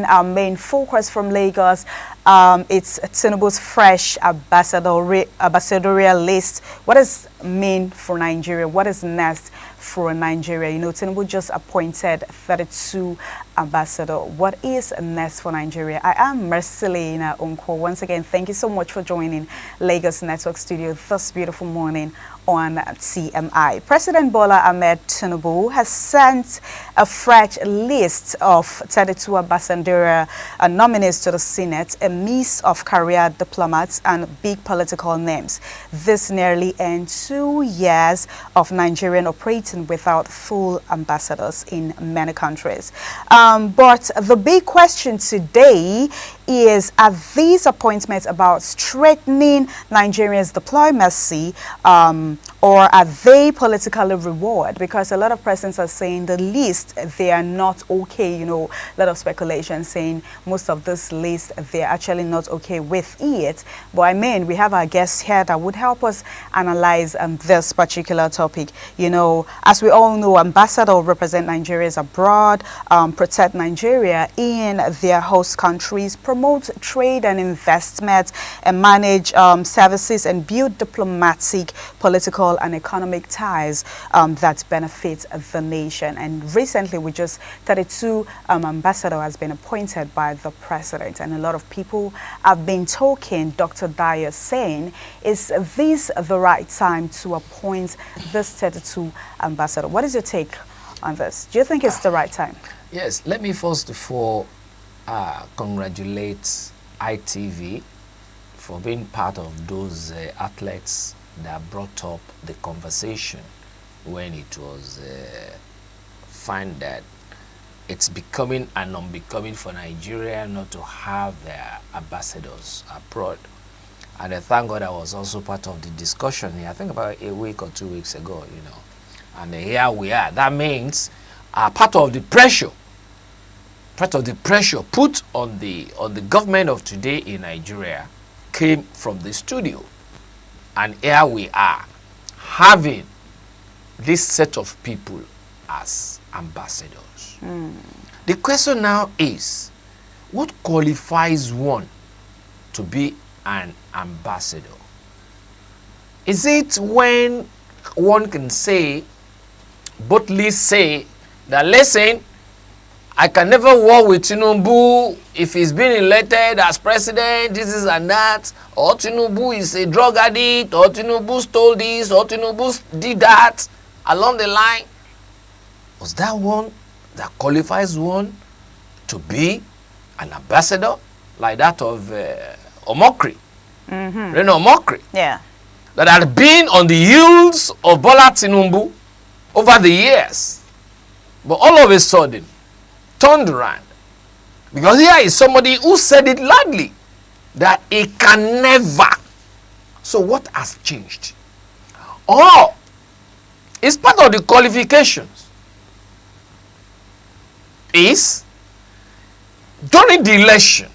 our main focus from Lagos. It's Tinubu's fresh ambassadorial list. What is mean for Nigeria? What is next for Nigeria? You know, Tinubu just appointed 32 ambassador. What is next for Nigeria? I am Marcelina Unko. Once again, thank you so much for joining Lagos Network Studio this beautiful morning on TMI. President Bola Ahmed Tinubu has sent a fresh list of 32 ambassadorial nominees to the Senate, a mix of career diplomats and big political names. This nearly ends 2 years of Nigerian operating without full ambassadors in many countries. But the big question today is, are these appointments about strengthening Nigeria's diplomacy or are they politically reward? Because a lot of persons are saying the list, they are not okay. You know, a lot of speculation saying most of this list, they're actually not okay with it. But I mean, we have our guests here that would help us analyze this particular topic. You know, as we all know, ambassadors represent Nigerians abroad, protect Nigeria in their host countries, promote trade and investment, and manage services and build diplomatic, political and economic ties that benefit the nation. And recently, 32 ambassador has been appointed by the president, and a lot of people have been talking. Dr. Dyer saying, is this the right time to appoint this 32 ambassador? What is your take on this? Do you think it's the right time? Yes, let me first of all congratulate ITV for being part of those athletes that brought up the conversation when it was found that it's becoming and unbecoming for Nigeria not to have their ambassadors abroad. And I thank God I was also part of the discussion here, I think about a week or 2 weeks ago, you know. And here we are. That means part of the pressure put on the government of today in Nigeria came from the studio. And here we are, having this set of people as ambassadors. The question now is, what qualifies one to be an ambassador? Is it when one can say, boldly say, that listen, I can never work with Tinubu if he's been elected as president, this is and that, or Tinubu is a drug addict, or Tinubu stole this, or Tinubu did that, along the line? Was that one that qualifies one to be an ambassador like that of Omokri? Reno Omokri. Yeah. That had been on the heels of Bola Tinubu over the years. But all of a sudden, turned around. Because here is somebody who said it loudly, that he can never. So what has changed? Or it's part of the qualifications. Is during the election,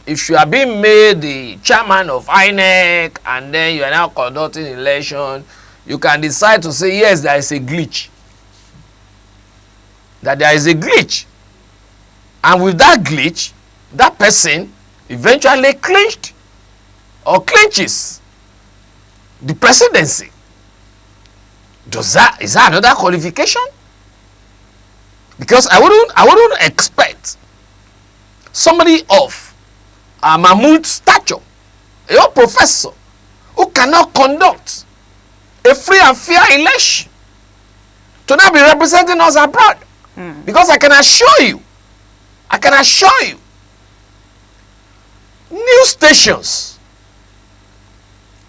if you are being made the chairman of INEC and then you are now conducting election, you can decide to say, yes, there is a glitch. That there is a glitch. And with that glitch, that person eventually clinched or clinches the presidency. Is that another qualification? Because I wouldn't expect somebody of Mahmoud's stature, a young professor, who cannot conduct a free and fair election, to not be representing us abroad. Because I can assure you, news stations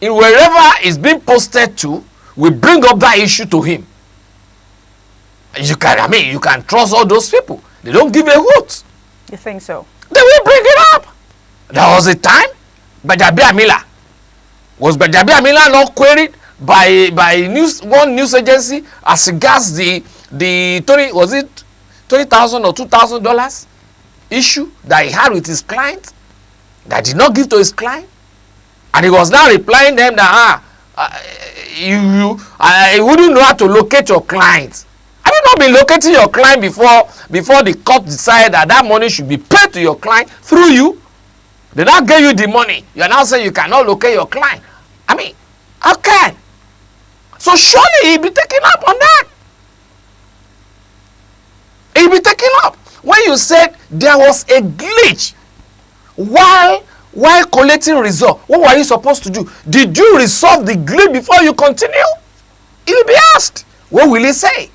in wherever it's being posted to will bring up that issue to him. You can trust all those people. They don't give a hoot. You think so? They will bring it up. There was a time, Bajabi Amila. Was Bajabi Amila not queried by one news agency as regards the $20,000 or $2,000 issue that he had with his client that did not give to his client? And he was now replying them that you wouldn't know how to locate your client. Have you not been locating your client before the court decide that that money should be paid to your client through you. They now give you the money. You are now saying you cannot locate your client. I mean, how can? So surely he'll be taken up on that. He'll be taken up. When you said there was a glitch while collecting result, what were you supposed to do? Did you resolve the glitch before you continue? He'll be asked. What will he say?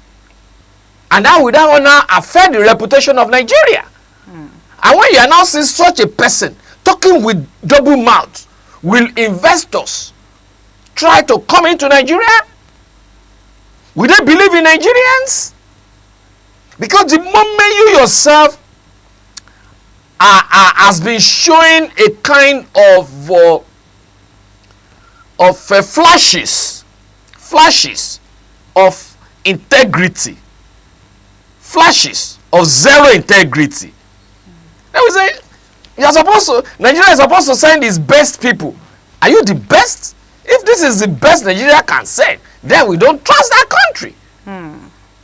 And that will now affect the reputation of Nigeria. And when you are now seeing such a person talking with double mouth, will investors try to come into Nigeria? Will they believe in Nigerians? Because the moment you yourself has been showing a kind of flashes of integrity, flashes of zero integrity. They will say, Nigeria is supposed to send its best people. Are you the best? If this is the best Nigeria can send, then we don't trust that country.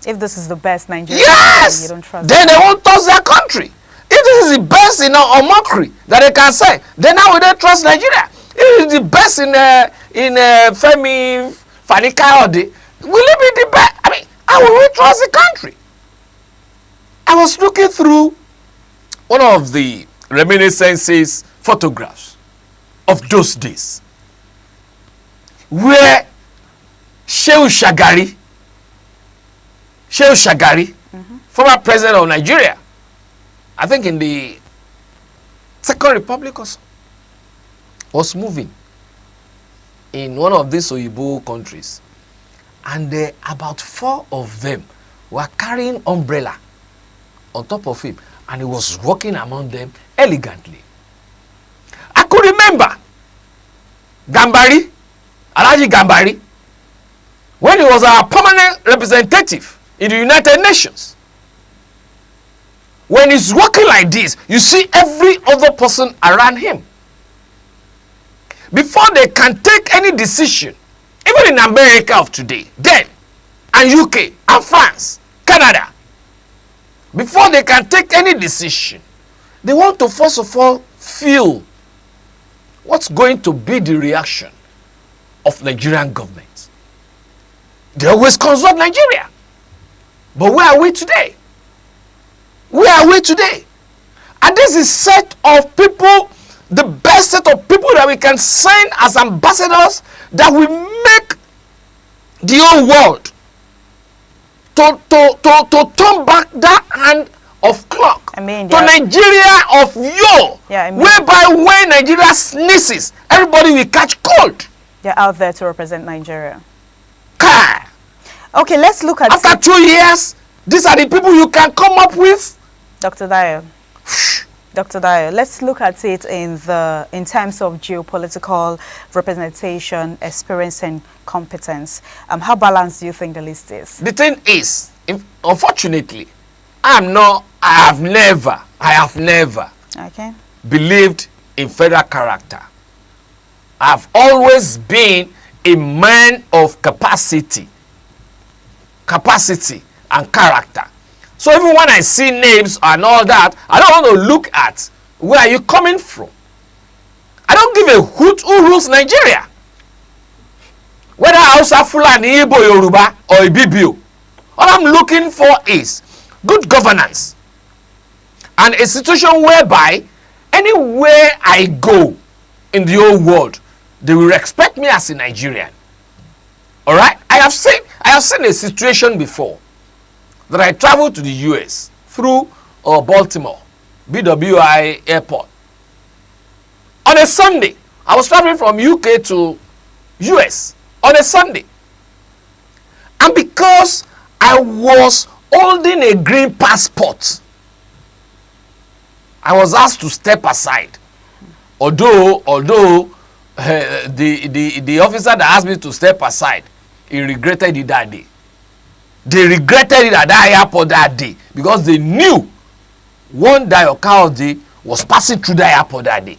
If this is the best Nigeria, yes, you don't trust then they won't trust that country. If this is the best in mockery that they can say, then now we don't trust Nigeria. If it's the best in Femi Fanikayode, will it be the best? I mean, how will we trust the country? I was looking through one of the reminiscences photographs of those days where Shehu Shagari, former president of Nigeria, I think in the Second Republic or so, was moving in one of these Oyibo countries, and about 4 of them were carrying umbrella on top of him, and he was walking among them elegantly. I could remember Gambari, Alhaji Gambari, when he was our permanent representative in the United Nations. When he's walking like this, you see every other person around him. Before they can take any decision, even in America of today, then, and UK, and France, Canada, before they can take any decision, they want to first of all feel what's going to be the reaction of Nigerian government. They always consult Nigeria. But where are we today? Where are we today? And this is set of people, the best set of people that we can send as ambassadors that will make the whole world to turn back that hand of clock to Nigeria of yore, whereby when Nigeria sneezes, everybody will catch cold. They're out there to represent Nigeria. Car. Okay, let's look at... After 2 years, these are the people you can come up with? Dr. Dayo. Dr. Dayo, let's look at it in terms of geopolitical representation, experience, and competence. How balanced do you think the list is? The thing is, unfortunately, I have never believed in federal character. I've always been a man of capacity and character. So even when I see names and all that, I don't want to look at where are you coming from. I don't give a hoot who rules Nigeria. Whether Hausa, Fulani, Igbo, Yoruba, or Ibibio. All I'm looking for is good governance. And a situation whereby anywhere I go in the whole world, they will respect me as a Nigerian. All right? I have seen a situation before that I traveled to the US through Baltimore, BWI airport. On a Sunday, I was traveling from UK to US on a Sunday. And because I was holding a green passport, I was asked to step aside. Although the officer that asked me to step aside, he regretted it that day. They regretted it at that airport that day because they knew one Dayo Kaode was passing through the airport that day.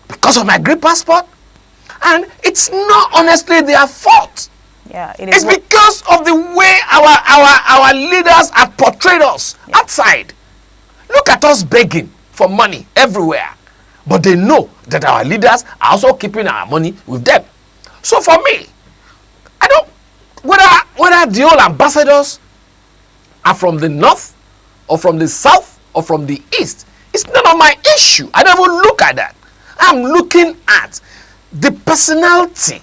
Because of my green passport. And it's not honestly their fault. Yeah, it It's is. because of the way our leaders have portrayed us outside. Look at us begging for money everywhere. But they know that our leaders are also keeping our money with them. So for me, I don't, whether the old ambassadors are from the north or from the south or from the east, it's none of my issue. I don't even look at that. I'm looking at the personality,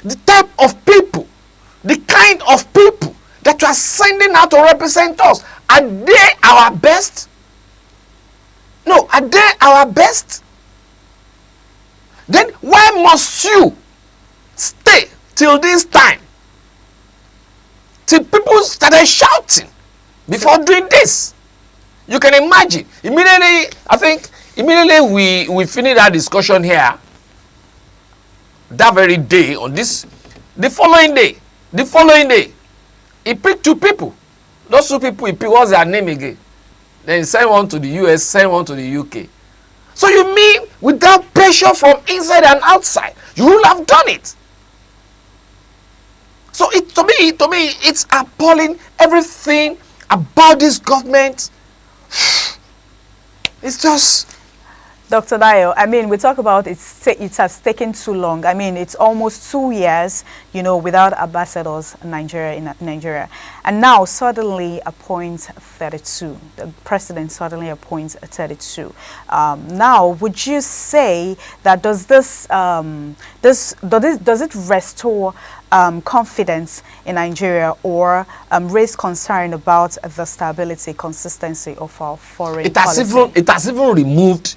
the type of people, the kind of people that you are sending out to represent us. Are they our best? No, are they our best? Then why must you stay till this time? Till people started shouting before doing this. You can imagine. Immediately, I think, immediately we finished that discussion here. That very day, on this, the following day, he picked two people. Those two people, he picked, what's their name again? Then he sent one to the US, sent one to the UK. So you mean without pressure from inside and outside, you will have done it? So to me, it's appalling. Everything about this government, it's just. Dr. Dio, I mean, we talk about it has taken too long. I mean, it's almost 2 years, you know, without ambassadors in Nigeria. And now suddenly appoints 32. The president suddenly appoints 32. Now, would you say that does it restore confidence in Nigeria, or raise concern about the stability, consistency of our foreign policy? It has even removed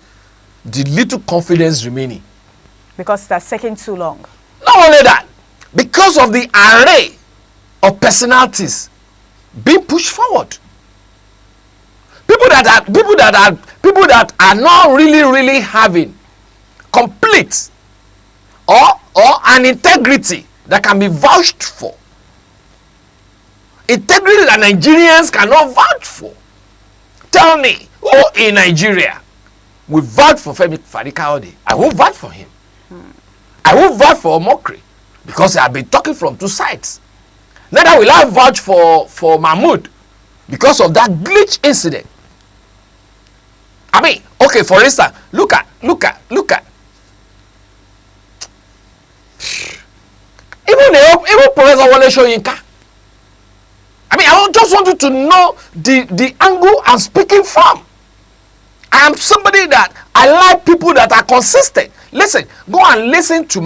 the little confidence remaining. Because that's taking too long. Not only that, because of the array of personalities being pushed forward. People that are not really having complete or an integrity that can be vouched for. Integrity that Nigerians cannot vouch for. Tell me, who in Nigeria will vote for Femi Fani-Kayode? I won't vote for him. I won't vote for Omokri because I have been talking from two sides. Neither will I vouch for Mahmoud because of that glitch incident. I mean, okay, for instance, look at. Even Professor Wole Soyinka. I mean, I just want you to know the angle I'm speaking from. I am somebody that I like people that are consistent. Listen, go and listen to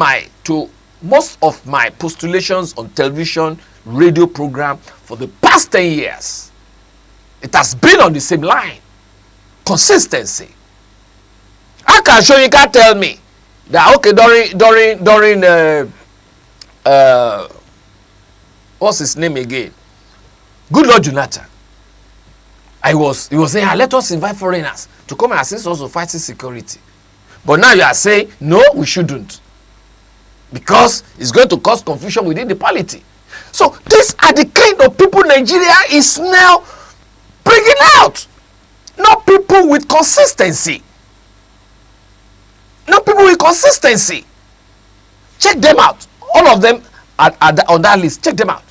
most of my postulations on television, radio program for the past 10 years. It has been on the same line. Consistency. How can Soyinka tell me that, okay, during what's his name again? Good Lord Jonathan. He was saying, let us invite foreigners to come and assist us to fighting security. But now you are saying, no, we shouldn't. Because it's going to cause confusion within the polity. So these are the kind of people Nigeria is now bringing out. Not people with consistency. Not people with consistency. Check them out. All of them are on that list. Check them out.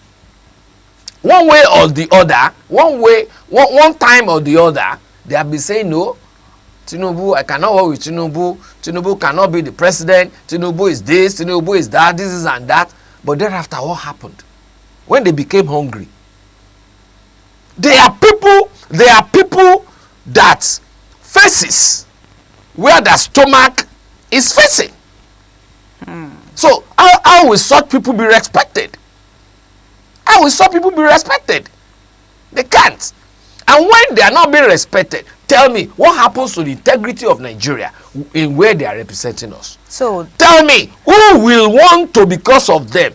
One way or the other, one time or the other, they have been saying, no, Tinubu, I cannot work with Tinubu. Tinubu cannot be the president. Tinubu is this, Tinubu is that, this is and that. But thereafter, what happened? When they became hungry, there are people that faces where the stomach is facing. So how will such people be respected? How will such people be respected? They can't. And when they are not being respected, tell me, what happens to the integrity of Nigeria in where they are representing us? So tell me, who will want to, because of them,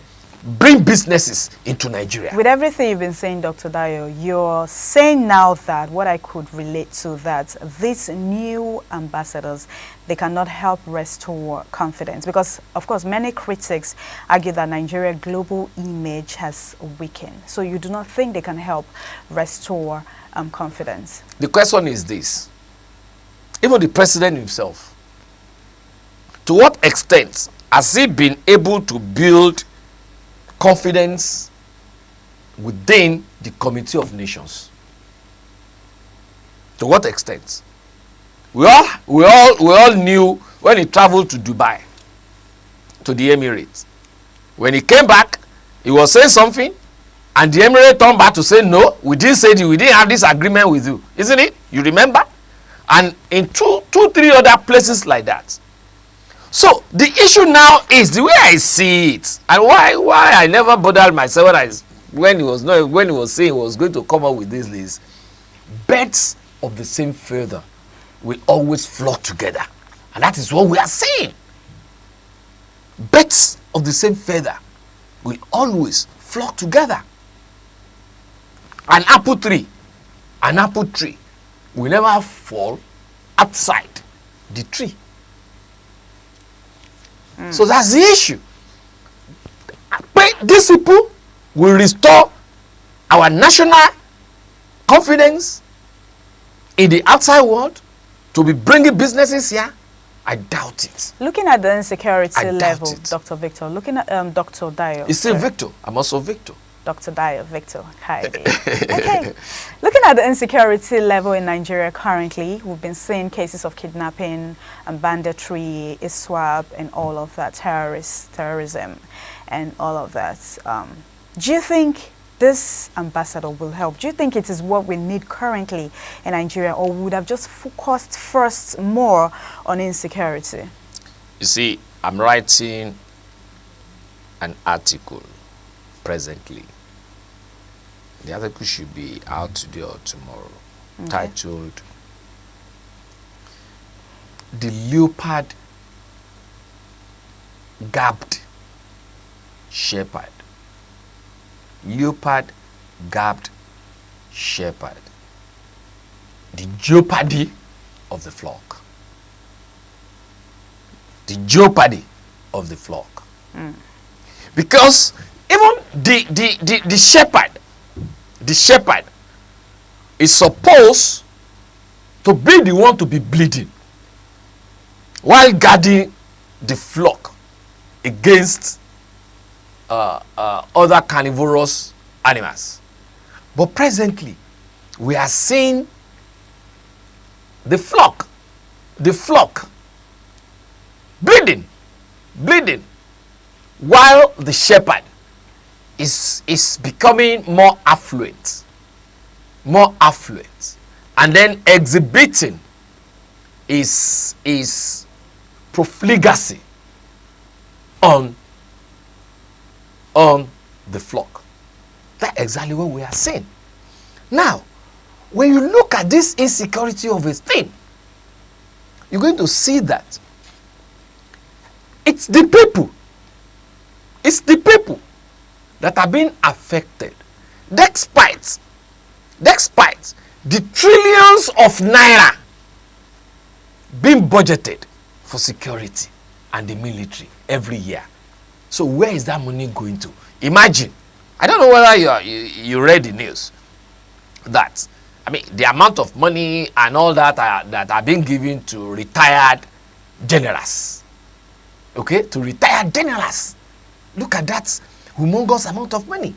bring businesses into Nigeria? with everything you've been saying, Dr. Dio, you're saying now that what I could relate to, that these new ambassadors, they cannot help restore confidence, because of course many critics argue that Nigeria's global image has weakened. So you do not think they can help restore confidence? The question is this: even the president himself, to what extent has he been able to build confidence within the Committee of Nations. To what extent? We all knew when he traveled to Dubai, to the Emirates. When he came back, he was saying something, and the Emirates turned back to say, no, we didn't say we didn't have this agreement with you. Isn't it? You remember? And in two, three other places like that. So the issue now is the way I see it, and why I never bothered myself when he was saying he was going to come up with this list. Birds of the same feather will always flock together, and that is what we are saying. Birds of the same feather will always flock together. An apple tree will never fall outside the tree. So that's the issue. These people will restore our national confidence in the outside world to be bringing businesses here. I doubt it. Looking at the insecurity level, Dr. Victor, looking at Dr. Dio. It's still Victor. I'm also Victor. Dr. Dio, Victor. Hi. Okay. Looking at the insecurity level in Nigeria currently, we've been seeing cases of kidnapping and banditry, ISWAP, and all of that, terrorism, and all of that. Do you think this ambassador will help? Do you think it is what we need currently in Nigeria, or would have just focused first more on insecurity? You see, I'm writing an article presently. The article should be out today or tomorrow, titled "The Leopard Gabbed Shepherd." Leopard gabbed shepherd. The jeopardy of the flock. The jeopardy of the flock. Because even the shepherd is supposed to be the one to be bleeding while guarding the flock against other carnivorous animals. But presently, we are seeing the flock bleeding, while the shepherd is becoming more affluent, and then exhibiting his profligacy on the flock. That's exactly what we are saying. Now, when you look at this insecurity of a thing, you're going to see that it's the people that are being affected, despite the trillions of naira being budgeted for security and the military every year. So where is that money going to? Imagine, I don't know whether you read the news that, I mean, the amount of money and all that are being given to retired generals. Okay, to retired generals. Look at that humongous amount of money.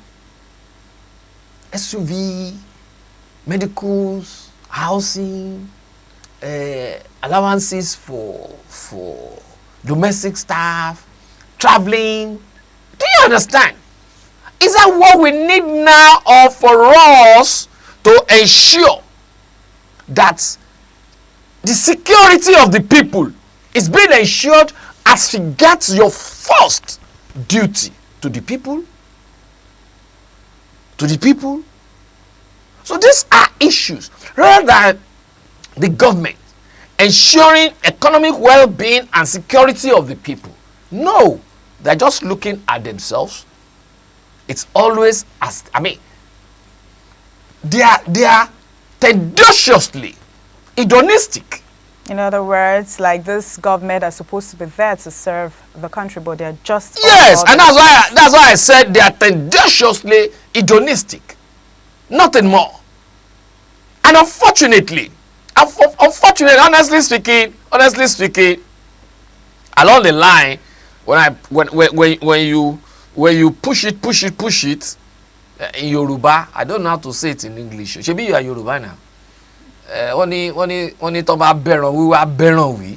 SUV, medicals, housing, allowances for domestic staff, traveling. Do you understand? Is that what we need now, or for us to ensure that the security of the people is being ensured as regards your first duty to the people? So these are issues rather than the government ensuring economic well-being and security of the people. No, they're just looking at themselves. It's always as, I mean, they are tenaciously hedonistic. In other words, like this government are supposed to be there to serve the country, but they're just... Yes, and that's why I said they are tenaciously hedonistic. Nothing more. And unfortunately, honestly speaking, along the line, when you when you push it, in Yoruba, I don't know how to say it in English. Shebi, you are Yoruba now. Oni tó bá bẹ̀ràn wí wá bẹ̀ràn wí.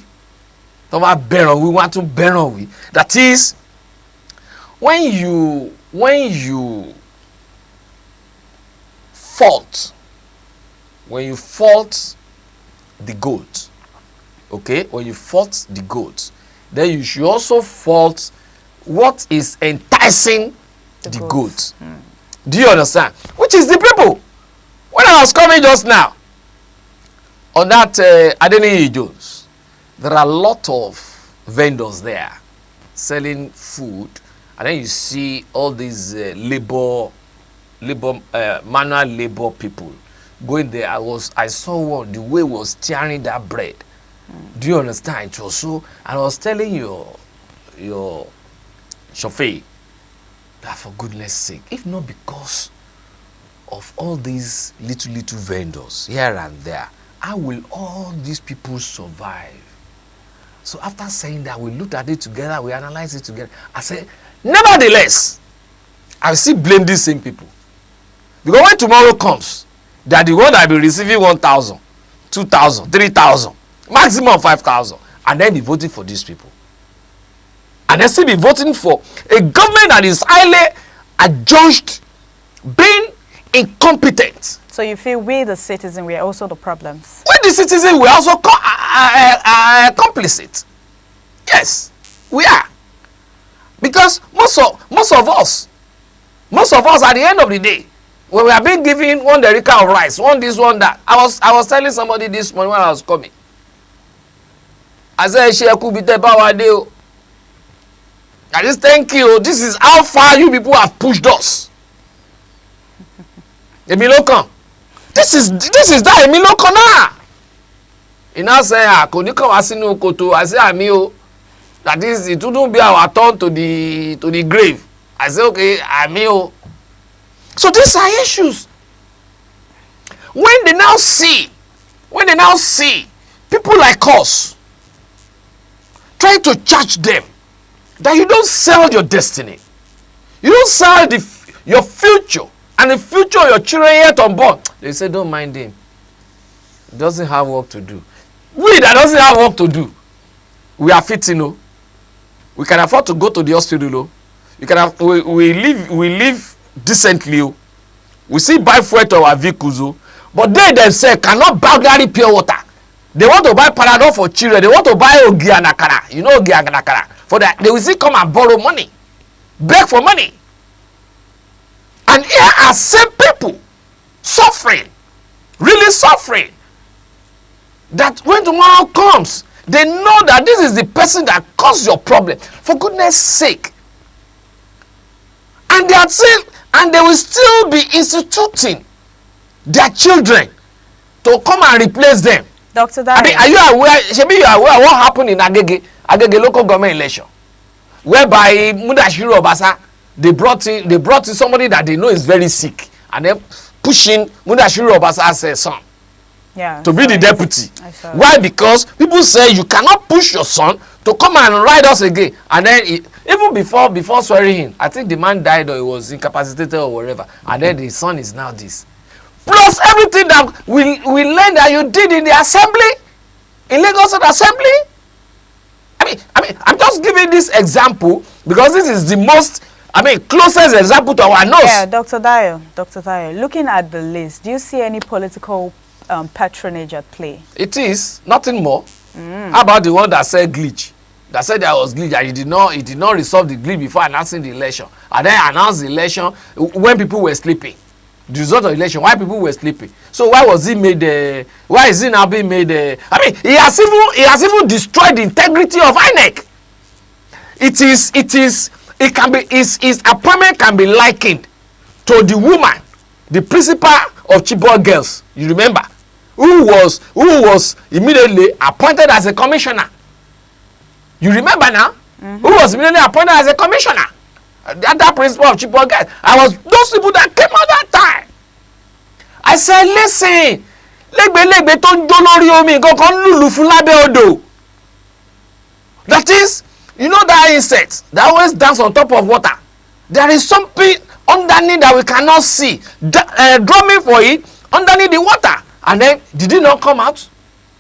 Tó bá bẹ̀ràn wí wá tún bẹ̀ràn wí. That is, when you fault the goat, okay, when you fault the goat, then you should also fault what is enticing the goat. Do you understand? Which is the people. When I was coming just now on that Adeniyi Jones, there are a lot of vendors there selling food, and then you see all these manual labor people going there. I saw one, the way he was tearing that bread. Do you understand? It was so, and I was telling your chauffeur that, for goodness sake, if not because of all these little vendors here and there, how will all these people survive? So after saying that, we looked at it together, we analyzed it together. I said, nevertheless, I still blame these same people. Because when tomorrow comes, they are the one that will be receiving 1,000, 2,000, 3,000, maximum 5,000, and then be voting for these people. And they still be voting for a government that is highly adjudged being incompetent. So you feel we, the citizen, we are also the problems? We, the citizen, we are also complicit. Yes, we are. Because most of us, at the end of the day, when we are being given one derica of rice, one this, one that. I was telling somebody this morning when I was coming. I said, I just thank you. This is how far you people have pushed us. Emilokan. This is that Emilokan now. He now say, I say, Amio. That is, it wouldn't be our turn to the grave. I say, okay, Amio. So these are issues. When they now see people like us trying to charge them that you don't sell your destiny, you don't sell your future and the future of your children yet unborn, they say, don't mind him. He doesn't have work to do. We that doesn't have work to do, we are fit, we can afford to go to the hospital. We live decently. We still buy fuel to our vehicles. But they themselves cannot buy pure water. They want to buy Panadol for children. They want to buy Ogi and Akara. You know Ogi and Akara. For that, they will still come and borrow money. Beg for money. And here are same people suffering. Really suffering. That when tomorrow comes, they know that this is the person that caused your problem. For goodness sake. And they will still be instituting their children to come and replace them. Dr. Dayo. I mean, are you aware? Shebi, you are aware what happened in Agege local government election, whereby Mudashiru Obasa, they brought in somebody that they know is very sick, and then pushing Mudashiru Obasa's son to be the deputy. Why? Because people say you cannot push your son to come and ride us again, and then even before swearing in, I think the man died or he was incapacitated or whatever, and then the son is now this. Plus everything that we learned that you did in the assembly, in Lagos Assembly. I mean, I'm just giving this example because this is the most, closest example to our nose. Yeah, Dr. Dayo, looking at the list, do you see any political patronage at play? It is nothing more. How about the one that said glitch? That said there was glitch and he did not resolve the glitch before announcing the election, and then announced the election when people were sleeping. The result of the election, why people were sleeping. So why was he made? Why is he now being made? He has even destroyed the integrity of INEC. His appointment can be likened to the woman, the principal of Chibok girls. You remember, who was immediately appointed as a commissioner. You remember now? Who was immediately appointed as a commissioner? That principal of Chibok girls. I was those people that came out that time. I said, listen, legbe ton dolori omi nǹkan lulu fún lábẹ́ odò. That is, you know that insect that always dance on top of water. There is something underneath that we cannot see, drumming for it underneath the water. And then, did it not come out?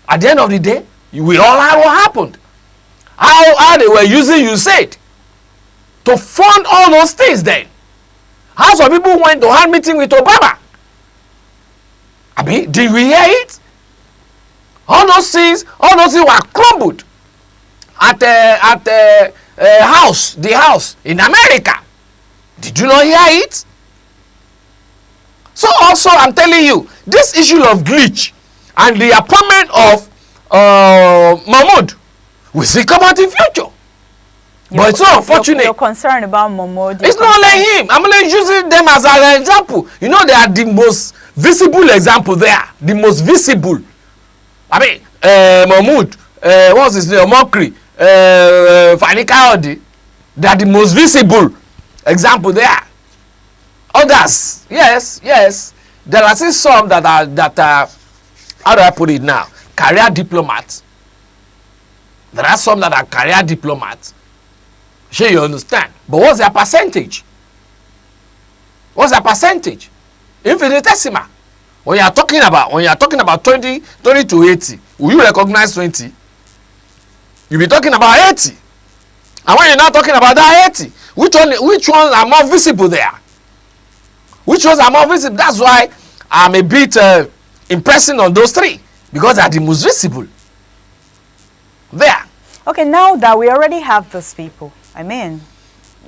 At the end of the day, we all know what happened. How they were using USAID to fund all those things then. How some people went to hand meeting with Obama. I mean, did we hear it? All those things were crumbled at the house in America. Did you not hear it? So also, I'm telling you, this issue of glitch and the appointment of Mahmoud will still come out in future. But it's so unfortunate. You're concerned about Mahmoud. It's not like him. I'm only using them as an example. You know, they are the most visible example there. The most visible. I mean, Mahmoud, what's his name? Mokri, Fani Kayode. They are the most visible example there. Others, yes. There are still some that are, how do I put it now? Career diplomats. There are some that are career diplomats. Sure, you understand. But what's their percentage? What's their percentage? Infinitesimal. When you are talking about 20 to 80, will you recognize 20? You'll be talking about 80. And when you're not talking about that 80, which ones are more visible there? Which ones are more visible? That's why I'm a bit impressing on those three, because they are the most visible there. Okay, now that we already have those people, I mean,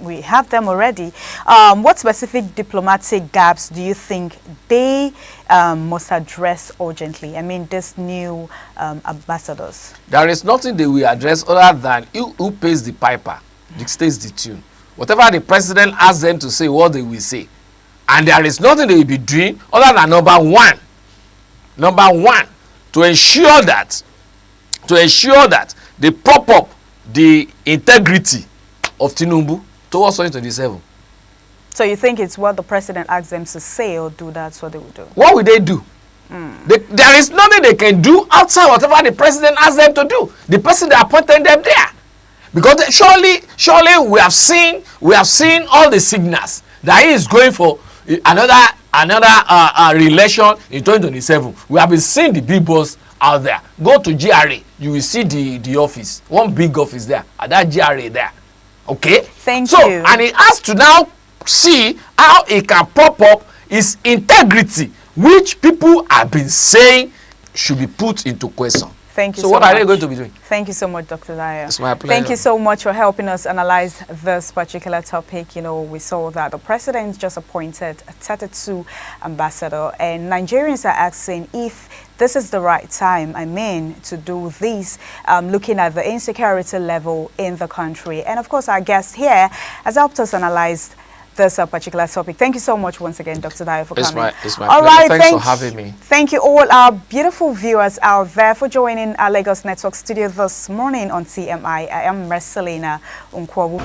we have them already. What specific diplomatic gaps do you think they must address urgently? I mean, these new ambassadors. There is nothing they will address other than who pays the piper dictates the tune. Whatever the president asks them to say, what they will say. And there is nothing they will be doing other than number one, to ensure that they prop up the integrity of Tinubu towards 2027. So you think it's what the president asks them to say or do, that's what they will do? What will they do? There is nothing they can do outside whatever the president asks them to do. The person that appointed them there. Because surely we have seen all the signals that he is going for another relation in 2027. We have been seeing the big boss out there. Go to GRA, you will see the office, one big office there, at that GRA there. Okay? Thank you. And he has to now see how he can pop up his integrity, which people have been saying should be put into question. Thank you so so what much. are they going to be doing? Thank you so much, Dr. Daya. It's my pleasure. Thank you so much for helping us analyze this particular topic. You know, we saw that the president just appointed a 32 ambassador, and Nigerians are asking if this is the right time, I mean, to do this, looking at the insecurity level in the country. And of course, our guest here has helped us analyze this particular topic. Thank you so much once again, Dr. Daya, for coming. It's my all pleasure. right, Thanks for having me. Thank you all our beautiful viewers out there for joining our Lagos Network studio this morning on TMI. I am Marcelina Unkwobu.